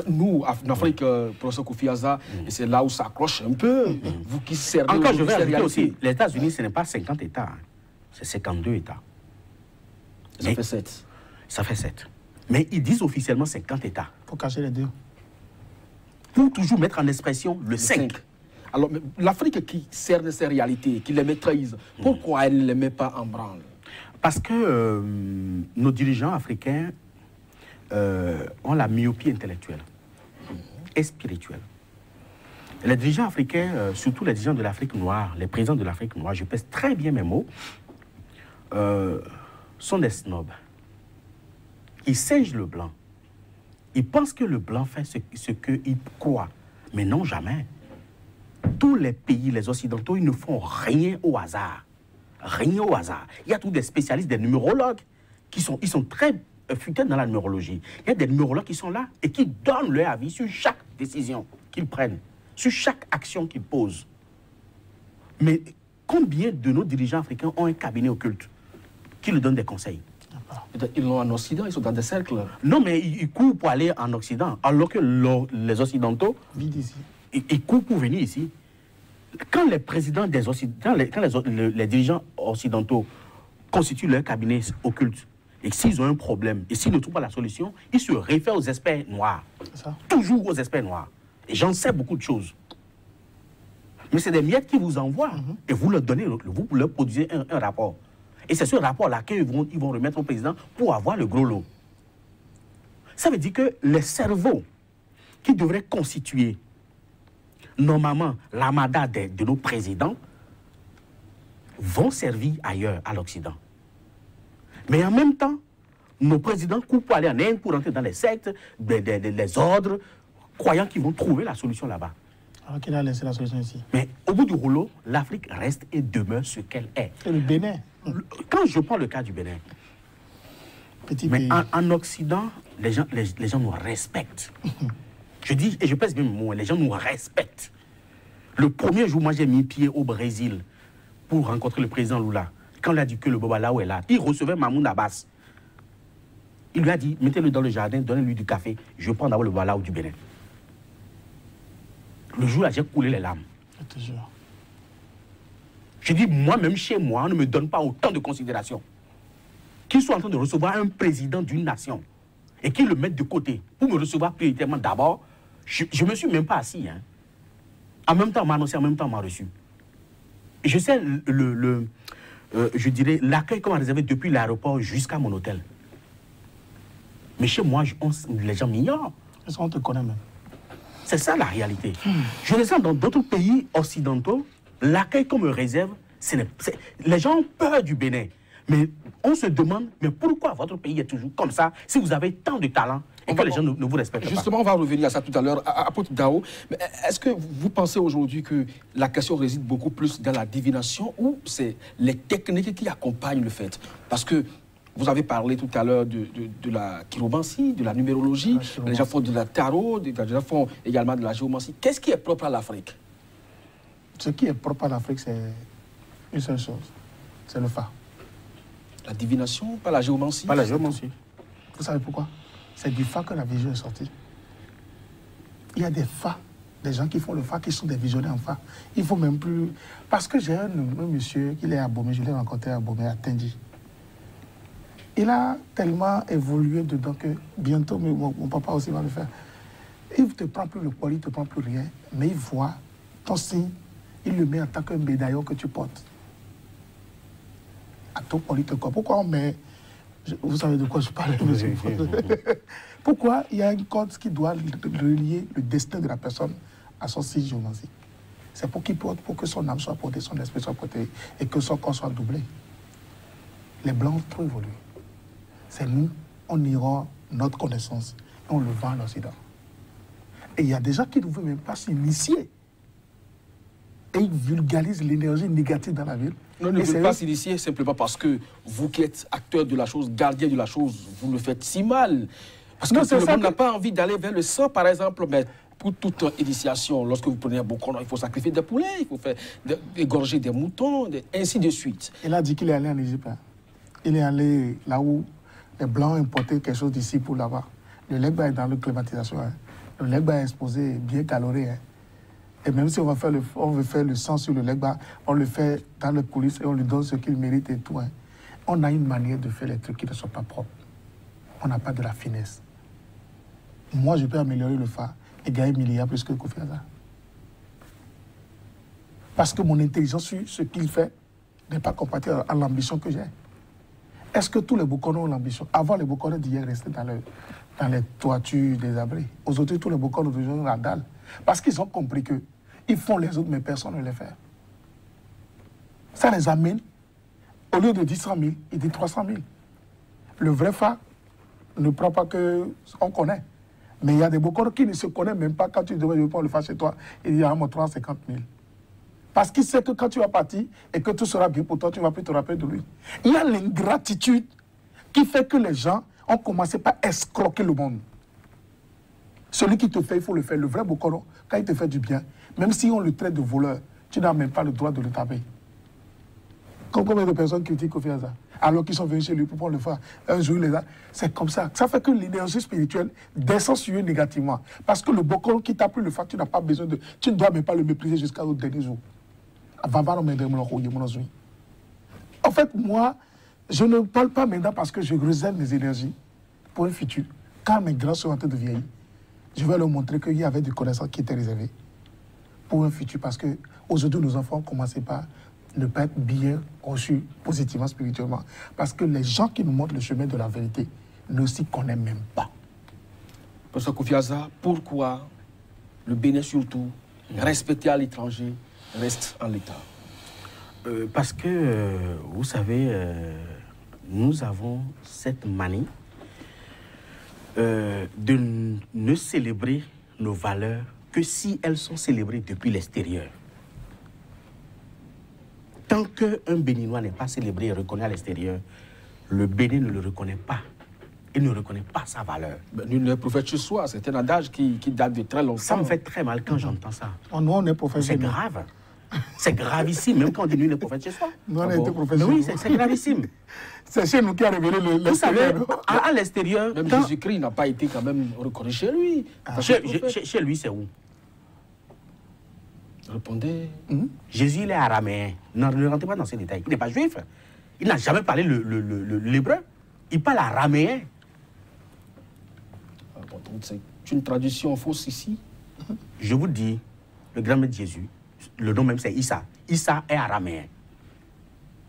Nous, en Afrique, professeur Kofi Aza, c'est là où ça accroche un peu. Vous qui servez. Encore, je vais ajouter aussi, les États-Unis, ce n'est pas 50 États, hein. C'est 52 États. Ça fait 7. Ça fait 7. Mais ils disent officiellement 50 États. Pour cacher les deux. Pour toujours mettre en expression le 5. Alors, l'Afrique qui cerne ces réalités, qui les maîtrise, pourquoi elle ne les met pas en branle? Parce que nos dirigeants africains ont la myopie intellectuelle et spirituelle. Les dirigeants africains, surtout les dirigeants de l'Afrique noire, les présidents de l'Afrique noire, je pèse très bien mes mots, sont des snobs. Ils singent le blanc. Ils pensent que le blanc fait ce qu'il croit. Mais non, jamais. Tous les pays, les occidentaux, ils ne font rien au hasard. Rien au hasard. Il y a tous des spécialistes, des numérologues, ils sont très futés dans la numérologie. Il y a des numérologues qui sont là et qui donnent leur avis sur chaque décision qu'ils prennent, sur chaque action qu'ils posent. Mais combien de nos dirigeants africains ont un cabinet occulte qui leur donne des conseils? Ils l'ont en Occident, ils sont dans des cercles. Non, mais ils courent pour aller en Occident, alors que les Occidentaux, ils courent pour venir ici. Quand les présidents des Occidentaux, quand les dirigeants occidentaux constituent leur cabinet occulte, et s'ils ont un problème, et s'ils ne trouvent pas la solution, ils se réfèrent aux experts noirs. Toujours aux experts noirs. Et j'en sais beaucoup de choses. Mais c'est des miettes qui vous envoient, et vous leur donnez, vous leur produisez un rapport. Et c'est ce rapport-là qu'ils vont remettre au président pour avoir le gros lot. Ça veut dire que les cerveaux qui devraient constituer normalement l'armada de nos présidents vont servir ailleurs, à l'Occident. Mais en même temps, nos présidents courent pour aller en Inde, pour entrer dans les sectes, les ordres, croyant qu'ils vont trouver la solution là-bas. Alors qu'il a laissé la solution ici. Mais au bout du rouleau, l'Afrique reste et demeure ce qu'elle est. C'est le Bénin. Quand je prends le cas du Bénin, petit mais pays. En Occident, les gens nous respectent. Je dis, et je pèse bien mes mots, les gens nous respectent. Le premier jour, moi j'ai mis pied au Brésil pour rencontrer le président Lula. Quand il a dit que le Bobalao est là, il recevait Mahmoud Abbas. Il lui a dit, mettez-le dans le jardin, donnez-lui du café, je prends d'abord le Bobalao du Bénin. Le jour-là, j'ai coulé les larmes. Je te jure. Je dis, moi-même, chez moi, on ne me donne pas autant de considération. Qu'ils soient en train de recevoir un président d'une nation et qu'ils le mettent de côté pour me recevoir prioritairement d'abord, je ne me suis même pas assis. Hein. En même temps, on m'a annoncé, en même temps, on m'a reçu. Et je sais, je dirais, l'accueil qu'on m'a réservé depuis l'aéroport jusqu'à mon hôtel. Mais chez moi, les gens m'ignorent. On te connaît même. C'est ça la réalité. Je le sens dans d'autres pays occidentaux, l'accueil qu'on me réserve, les gens ont peur du Bénin. Mais on se demande, mais pourquoi votre pays est toujours comme ça si vous avez tant de talent et que les gens ne vous respectent pas? Justement, on va revenir à ça tout à l'heure. Apôtre Dao, est-ce que vous pensez aujourd'hui que la question réside beaucoup plus dans la divination ou c'est les techniques qui accompagnent le fait? Parce que vous avez parlé tout à l'heure de la chiromancie, de la numérologie, les gens font de la tarot, les gens font également de la géomancie. Qu'est-ce qui est propre à l'Afrique? Ce qui est propre à l'Afrique, c'est une seule chose, c'est le Fa. La divination, pas la géomancie? Pas la géomancie. Vous savez pourquoi? C'est du Fa que la vision est sortie. Il y a des Fa, des gens qui font le Fa, qui sont des visionnaires en Fa. Il faut même plus... Parce que j'ai un monsieur qui est à Bomé, je l'ai rencontré à Bomé, à Tenji. Il a tellement évolué dedans que bientôt, mon papa aussi va le faire. Il ne te prend plus le poil, il ne te prend plus rien, mais il voit ton signe, il le met en tant que médaillon que tu portes. À ton poil, il te croit. Pourquoi on met... Vous savez de quoi je parle, monsieur? Pourquoi il y a une corde qui doit relier le destin de la personne à son signe géomantique? C'est pour que son âme soit portée, son esprit soit porté et que son corps soit doublé. Les Blancs ont trop évolué. C'est nous, on ira notre connaissance et on le vend à l'Occident. Et il y a des gens qui ne veulent même pas s'initier. Et ils vulgarisent l'énergie négative dans la ville. Non, ne veulent pas s'initier simplement parce que vous qui êtes acteur de la chose, gardien de la chose, vous le faites si mal. Parce que tout le monde n'a pas envie d'aller vers le sang, par exemple, mais pour toute initiation, lorsque vous prenez un bocon, il faut sacrifier des poulets, il faut faire égorger des moutons, ainsi de suite. Il a dit qu'il est allé en Égypte. Il est allé là où les Blancs importaient quelque chose d'ici pour là-bas. Le legba est dans la climatisation. Hein. Le legba est exposé, bien caloré. Hein. Et même si on veut faire le sang sur le legba, on le fait dans les coulisses et on lui donne ce qu'il mérite et tout. Hein. On a une manière de faire les trucs qui ne sont pas propres. On n'a pas de la finesse. Moi, je peux améliorer le Fa et gagner milliards plus que Kofi Azar. Parce que mon intelligence sur ce qu'il fait n'est pas compatible à l'ambition que j'ai. Est-ce que tous les Bokono ont l'ambition? Avant, les Bokono d'hier restaient dans les toitures des abris. Aujourd'hui, tous les Bokono d'aujourd'hui ont la dalle. Parce qu'ils ont compris qu'ils font les autres, mais personne ne les fait. Ça les amène, au lieu de 10 100 000, ils disent 300 000. Le vrai Fa ne prend pas qu'on connaît. Mais il y a des Bokono qui ne se connaissent même pas. Quand tu dis, je vais prendre le Fa chez toi, il dit, ah, moi, 350 000. Parce qu'il sait que quand tu vas partir et que tout sera bien pour toi, tu ne vas plus te rappeler de lui. Il y a l'ingratitude qui fait que les gens ont commencé par escroquer le monde. Celui qui te fait, il faut le faire. Le vrai Bokono, quand il te fait du bien, même si on le traite de voleur, tu n'as même pas le droit de le taper. Combien de personnes critiquent Kofi Azar alors qu'ils sont venus chez lui pour le faire un jour, c'est comme ça. Ça fait que l'énergie spirituelle descend sur eux négativement. Parce que le Bokono qui t'a pris le fait, tu n'as pas besoin de... Tu ne dois même pas le mépriser jusqu'au dernier jour. En fait, moi, je ne parle pas maintenant parce que je réserve mes énergies pour un futur. Quand mes grands sont en train de vieillir, je vais leur montrer qu'il y avait des connaissances qui étaient réservées pour un futur. Parce qu'aujourd'hui, nos enfants commencent par ne pas être bien reçus positivement, spirituellement. Parce que les gens qui nous montrent le chemin de la vérité ne s'y connaissent même pas. Professeur Kofi Azar, pourquoi le Bénin surtout, respecté à l'étranger, reste en l'état? Parce que, vous savez, nous avons cette manie de ne célébrer nos valeurs que si elles sont célébrées depuis l'extérieur. Tant qu'un Béninois n'est pas célébré et reconnu à l'extérieur, le Bénin ne le reconnaît pas. Il ne reconnaît pas sa valeur. Nul n'est prophète chez soi, c'est un adage qui date de très longtemps. Ça me fait très mal quand j'entends ça. Nous, on est prophète. C'est grave. C'est gravissime, même quand on dit nul n'est prophète chez soi. Nous, on a été prophète. Oui, c'est gravissime. C'est chez nous qui a révélé Vous savez, à l'extérieur... Même Jésus-Christ n'a pas été quand même reconnu chez lui. Chez lui, c'est où? Répondez. Jésus, il est araméen. Ne rentrez pas dans ces détails. Il n'est pas juif. Il n'a jamais parlé l'hébreu. Il parle araméen. C'est une traduction fausse ici. Je vous dis, le grand maître Jésus, le nom même c'est Issa. Issa est araméen.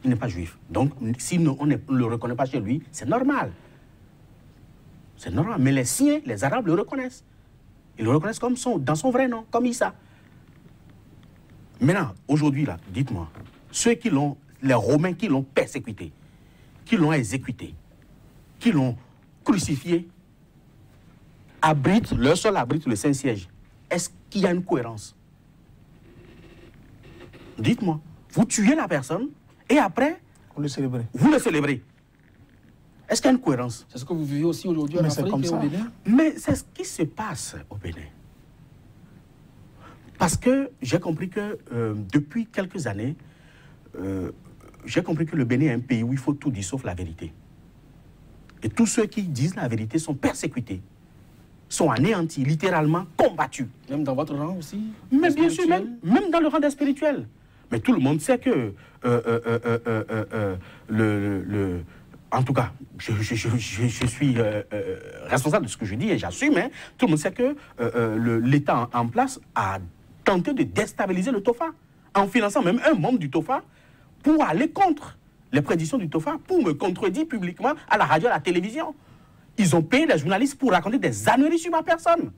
Il n'est pas juif. Donc, si on ne le reconnaît pas chez lui, c'est normal. C'est normal. Mais les siens, les Arabes le reconnaissent. Ils le reconnaissent comme dans son vrai nom, comme Issa. Maintenant, aujourd'hui, là, dites-moi, les Romains qui l'ont persécuté, qui l'ont exécuté, qui l'ont crucifié, leur sol abrite le Saint-Siège. Est-ce qu'il y a une cohérence? Dites-moi, vous tuez la personne et après, vous le célébrez. Est-ce qu'il y a une cohérence? C'est ce que vous vivez aussi aujourd'hui en Afrique et au Bénin? Mais c'est ce qui se passe au Bénin. Parce que j'ai compris que depuis quelques années, j'ai compris que le Bénin est un pays où il faut tout dire sauf la vérité. Et tous ceux qui disent la vérité sont persécutés, sont anéantis, littéralement combattus. Même dans votre rang aussi? Mais bien sûr, même dans le rang des spirituels. Mais tout le monde sait que en tout cas, je suis responsable de ce que je dis et j'assume. Hein, tout le monde sait que l'État en place a tenté de déstabiliser le TOFA en finançant même un membre du TOFA pour aller contre les prédictions du TOFA, pour me contredire publiquement à la radio, à la télévision. Ils ont payé des journalistes pour raconter des âneries sur ma personne.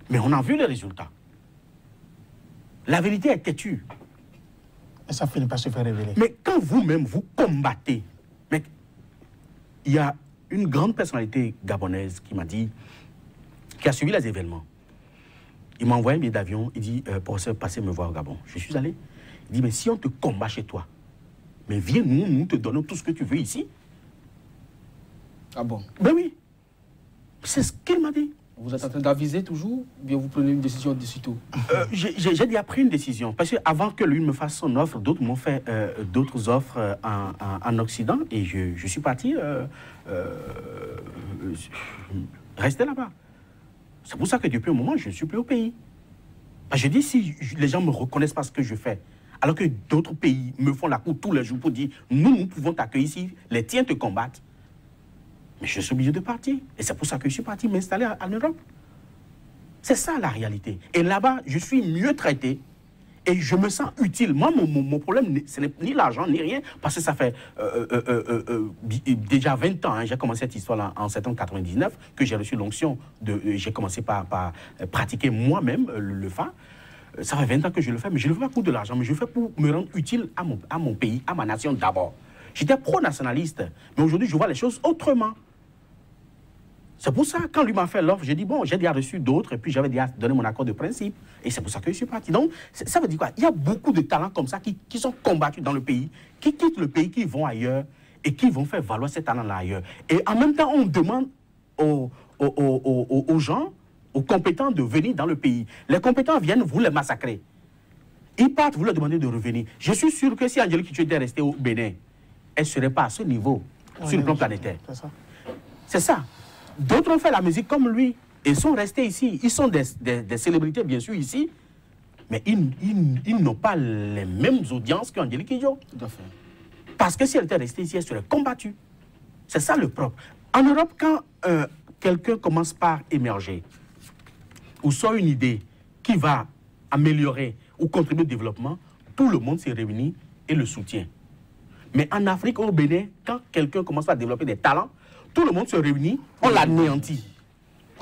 Mais on a vu les résultats. La vérité est têtue. Et ça finit par se faire révéler. Mais quand vous-même, vous combattez, mec, il y a une grande personnalité gabonaise qui m'a dit, qui a suivi les événements. Il m'a envoyé un billet d'avion, il dit, professeur, passez me voir au Gabon. Je suis allé. Il dit, mais si on te combat chez toi, mais viens, nous te donnons tout ce que tu veux ici. Ah bon? Ben oui. C'est ce qu'il m'a dit. Vous êtes en train d'aviser toujours, ou bien vous prenez une décision de sitôt? J'ai déjà pris une décision. Parce qu'avant que lui me fasse son offre, d'autres m'ont fait d'autres offres en Occident. Et je suis parti rester là-bas. C'est pour ça que depuis un moment, je ne suis plus au pays. Je dis, si les gens ne me reconnaissent pas ce que je fais, alors que d'autres pays me font la cour tous les jours pour dire, nous pouvons t'accueillir ici, les tiens te combattent. Mais je suis obligé de partir. Et c'est pour ça que je suis parti m'installer en Europe. C'est ça la réalité. Et là-bas, je suis mieux traité et je me sens utile. Moi, mon problème, ce n'est ni l'argent, ni rien, parce que ça fait déjà 20 ans, hein, j'ai commencé cette histoire en septembre 99, que j'ai reçu l'onction, j'ai commencé par pratiquer moi-même le FA. Ça fait 20 ans que je le fais, mais je ne le fais pas pour de l'argent, mais je le fais pour me rendre utile à mon pays, à ma nation d'abord. J'étais pro-nationaliste, mais aujourd'hui, je vois les choses autrement. C'est pour ça, quand lui m'a fait l'offre, j'ai dit, bon, j'ai déjà reçu d'autres, et puis j'avais déjà donné mon accord de principe. Et c'est pour ça que je suis parti. Donc, ça veut dire quoi? Il y a beaucoup de talents comme ça qui sont combattus dans le pays, qui quittent le pays, qui vont ailleurs, et qui vont faire valoir ces talents-là ailleurs. Et en même temps, on demande aux gens, aux compétents de venir dans le pays. Les compétents viennent, vous les massacrez. Ils partent, vous leur demandez de revenir. Je suis sûr que si Angélique Kidjo était restée au Bénin, elle ne serait pas à ce niveau, sur le plan planétaire. C'est ça. D'autres ont fait la musique comme lui et sont restés ici. Ils sont des célébrités, bien sûr, ici, mais ils n'ont pas les mêmes audiences qu'Angélique Kidjo. Tout à fait. Parce que si elle était restée ici, elle serait combattue. C'est ça le propre. En Europe, quand quelqu'un commence par émerger, ou sort une idée qui va améliorer ou contribuer au développement, tout le monde s'est réuni et le soutient. Mais en Afrique, au Bénin, quand quelqu'un commence à développer des talents, tout le monde se réunit, on l'anéantit.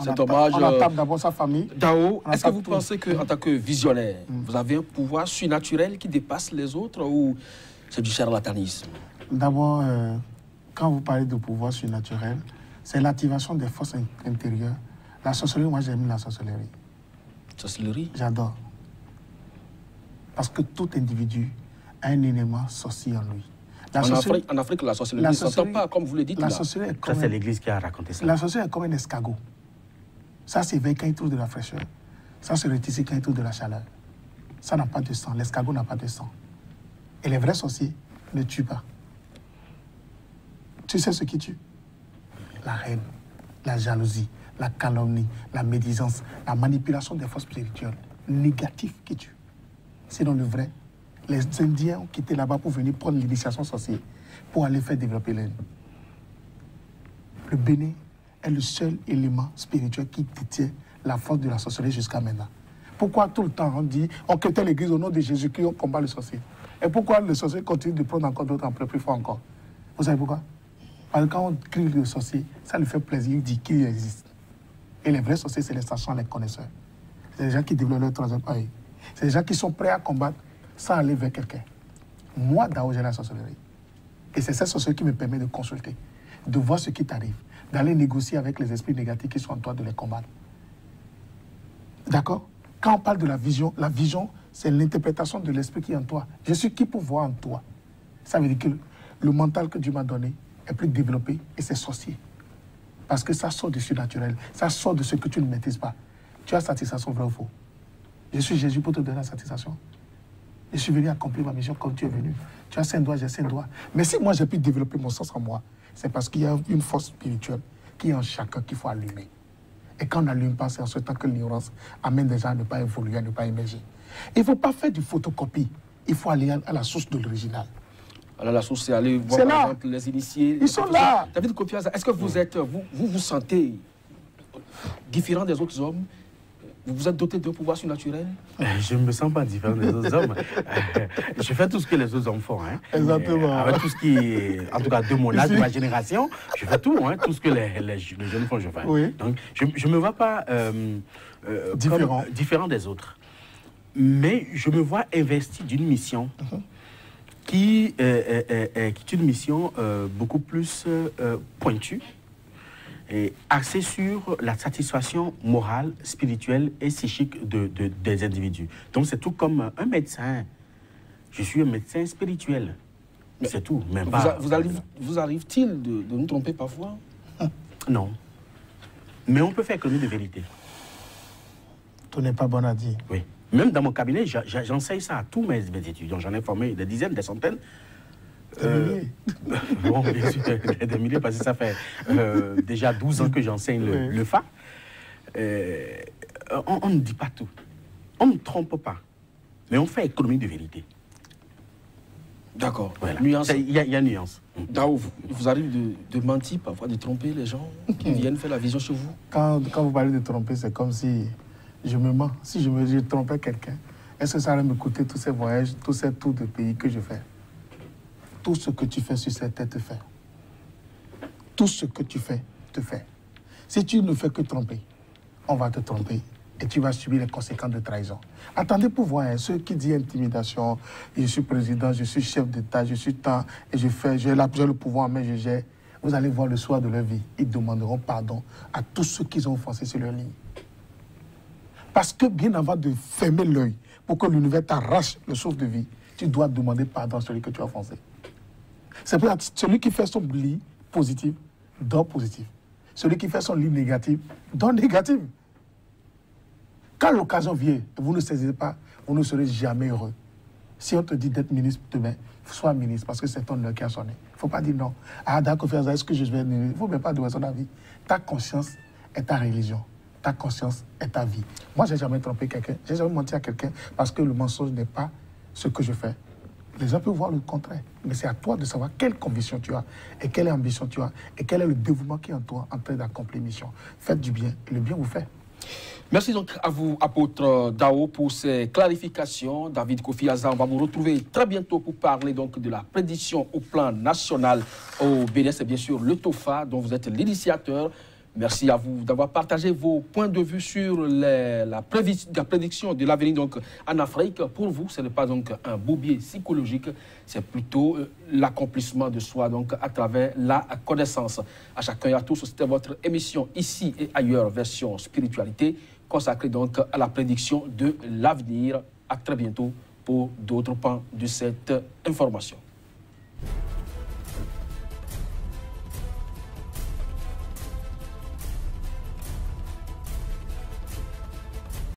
C'est dommage. On attaque d'abord sa famille. Dao, est-ce que vous pensez qu'en tant que visionnaire, vous avez un pouvoir surnaturel qui dépasse les autres ou c'est du charlatanisme? D'abord, quand vous parlez de pouvoir surnaturel, c'est l'activation des forces intérieures. La sorcellerie, moi j'aime la sorcellerie. Sorcellerie? J'adore. Parce que tout individu a un élément sorcier en lui. En Afrique, la sorcellerie ne s'entend pas, comme vous le dites. Ça, c'est l'Église qui a raconté ça. La sorcellerie est comme un escargot. Ça s'éveille quand il trouve de la fraîcheur. Ça se rétrécit quand il trouve de la chaleur. Ça n'a pas de sang. L'escargot n'a pas de sang. Et les vrais sorciers ne tuent pas. Tu sais ce qui tue? La haine, la jalousie, la calomnie, la médisance, la manipulation des forces spirituelles négatives qui tuent. Sinon, le vrai, les Indiens ont quitté là-bas pour venir prendre l'initiation sorcière, pour aller faire développer l'Inde. Le Bénin est le seul élément spirituel qui détient la force de la sorcellerie jusqu'à maintenant. Pourquoi tout le temps on dit, on quitte l'église au nom de Jésus-Christ, on combat le sorcier? Et pourquoi le sorcier continue de prendre encore d'autres emploi plus fort encore? Vous savez pourquoi? Parce que quand on crie le sorcier, ça lui fait plaisir, il dit qu'il existe. Et les vrais sorciers, c'est les sachants, les connaisseurs. C'est les gens qui développent leur troisième œil. C'est les gens qui sont prêts à combattre sans aller vers quelqu'un. Moi, Dao, j'ai la sorcellerie. Et c'est cette sorcellerie qui me permet de consulter, de voir ce qui t'arrive, d'aller négocier avec les esprits négatifs qui sont en toi, de les combattre. D'accord? Quand on parle de la vision, c'est l'interprétation de l'esprit qui est en toi. Je suis qui pour voir en toi? Ça veut dire que le mental que Dieu m'a donné est plus développé et c'est sorcier. Parce que ça sort du surnaturel, ça sort de ce que tu ne maîtrises pas. Tu as satisfaction, vrai ou faux? Je suis Jésus pour te donner la satisfaction. Je suis venu accomplir ma mission comme tu es venu. Tu as 5 doigts, j'ai 5 doigts. Mais si moi j'ai pu développer mon sens en moi, c'est parce qu'il y a une force spirituelle qui est en chacun qu'il faut allumer. Et quand on n'allume pas, c'est en ce temps que l'ignorance amène des gens à ne pas évoluer, à ne pas émerger. Il ne faut pas faire du photocopie. Il faut aller à la source de l'original. Alors la source, c'est aller voir par exemple les initiés. Ils sont là. David Kofi-Aza, est-ce que vous vous sentez différent des autres hommes? Vous vous êtes doté d'un pouvoir surnaturel? Je ne me sens pas différent des autres hommes. Je fais tout ce que les autres hommes font. Hein. Exactement. Avec tout ce qui est, en tout cas, de mon âge, de ma génération, je fais tout. Hein. Tout ce que les jeunes font, je fais. Oui. Donc, je ne me vois pas différent des autres. Mais je me vois investi d'une mission qui est une mission beaucoup plus pointue et axée sur la satisfaction morale, spirituelle et psychique des individus. Donc c'est tout comme un médecin. Je suis un médecin spirituel. C'est tout. Même pas, vous arrive-t-il de nous tromper parfois? Non. Mais on peut faire économie de vérité. Tout n'est pas bon à dire. Oui. Même dans mon cabinet, j'enseigne ça à tous mes étudiants. J'en ai formé des dizaines, des centaines. Des milliers. Bon, bien sûr, des milliers, parce que ça fait déjà 12 ans que j'enseigne le FA. On ne dit pas tout. On ne trompe pas. Mais on fait économie de vérité. D'accord. Voilà. Il y a nuance. Dao, vous arrive de mentir parfois, de tromper les gens qui viennent faire la vision chez vous? Quand vous parlez de tromper, c'est comme si je me mens. Si je trompais quelqu'un, est-ce que ça allait me coûter tous ces voyages, tous ces tours de pays que je fais? Tout ce que tu fais sur cette terre te fait. Tout ce que tu fais te fait. Si tu ne fais que tromper, on va te tromper et tu vas subir les conséquences de trahison. Attendez pour voir, hein, ceux qui disent intimidation, je suis président, je suis chef d'État, je suis tant, et j'ai le pouvoir, mais je gère. Vous allez voir le soir de leur vie, ils demanderont pardon à tous ceux qu'ils ont offensés sur leur ligne. Parce que bien avant de fermer l'œil pour que l'univers t'arrache le souffle de vie, tu dois demander pardon à celui que tu as offensé. C'est pour ça que celui qui fait son lit positif, dort positif. Celui qui fait son lit négatif, dort négatif. Quand l'occasion vient, vous ne saisissez pas, vous ne serez jamais heureux. Si on te dit d'être ministre demain, sois ministre parce que c'est ton heure qui a sonné. Il ne faut pas dire non. Ah, d'accord, est-ce que je vais être ministre? Il ne faut même pas donner son avis. Ta conscience est ta religion. Ta conscience est ta vie. Moi, je n'ai jamais trompé quelqu'un. Je n'ai jamais menti à quelqu'un parce que le mensonge n'est pas ce que je fais. Les gens peuvent voir le contraire. Mais c'est à toi de savoir quelle conviction tu as et quelle ambition tu as et quel est le dévouement qui est en toi en train d'accomplir mission. Faites du bien et le bien vous fait. Merci donc à vous, apôtre Dao, pour ces clarifications. David Kofi-Aza, on va vous retrouver très bientôt pour parler donc de la prédiction au plan national au Bénin. C'est bien sûr le TOFA dont vous êtes l'initiateur. Merci à vous d'avoir partagé vos points de vue sur la prédiction de l'avenir donc en Afrique. Pour vous, ce n'est pas donc un bourbier psychologique, c'est plutôt l'accomplissement de soi donc à travers la connaissance. À chacun et à tous, c'était votre émission Ici et Ailleurs, version spiritualité, consacrée donc à la prédiction de l'avenir. À très bientôt pour d'autres pans de cette information.